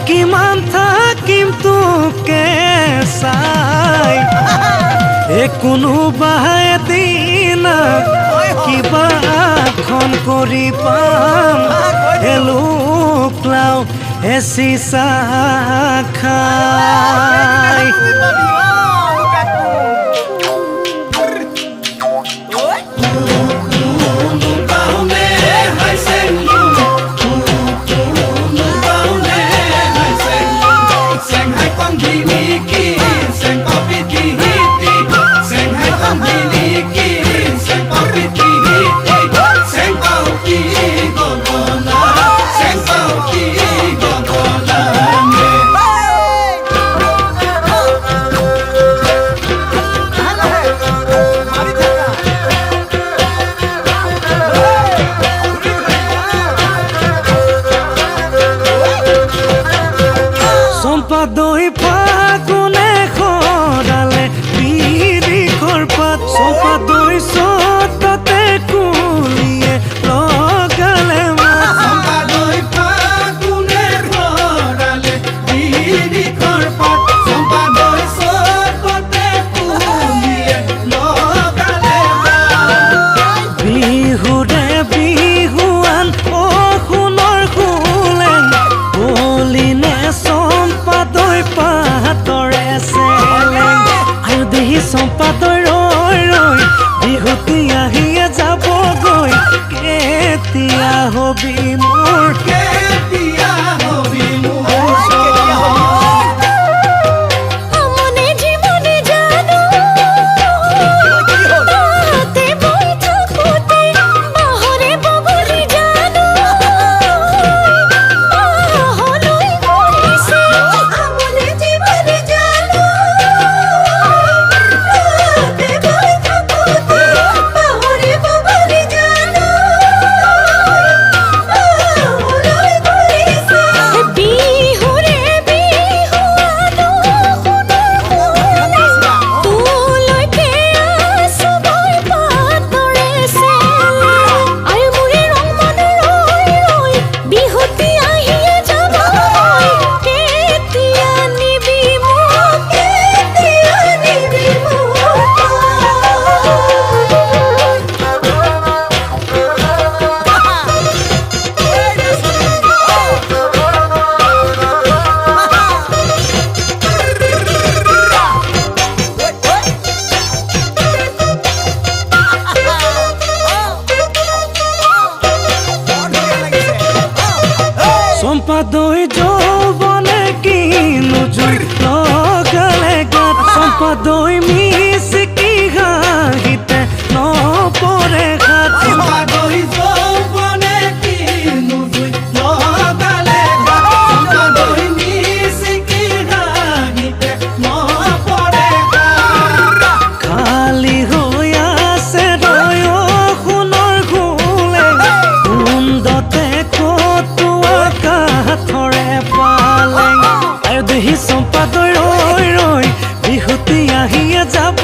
কিমান থাকিম তোকে চাই কোনোবা এদিন কিবা খন কৰি পাম এলোকলাও চিচা খাই দৈ ফাগুনে খৰালে বিৰিখৰ পাত চপা দৈ চতাতে কুলিয়ে লগালে চম্পা দৈ ফাগুনে খৰালে বিৰিখৰ পাত চম্পা দৈ চতাতে কুলিয়ে লগালে বিহুৰে বিহুৱান সোণৰ সোলেং বলিনে দৈ পাতৰে চেলেং আৰু দেহি চম্পা দৈ ৰৈ ৰৈ বিহুতি আহিয়ে যাবগৈ কেতিয়া হবি মোৰ কেতিয়া হবি মোৰ চম্পা দৈ যৌৱনে কিনো জুই লগালে গাত চম্পা দৈ মিচিকি হাঁহিতে নপৰে হাত চম্পা দৈ যৌৱনে কিনো জুই লগালে গাত চম্পা দৈ মিচিকি হাঁহিতে নপৰে হাত খালি হৈ আছে দৈ সোণৰ সোলেং কুন্দতে কাঠৰে পালেং আৰু দেহি চম্পা দৈ ৰৈ ৰৈ বিহুতি আহিয়ে যাব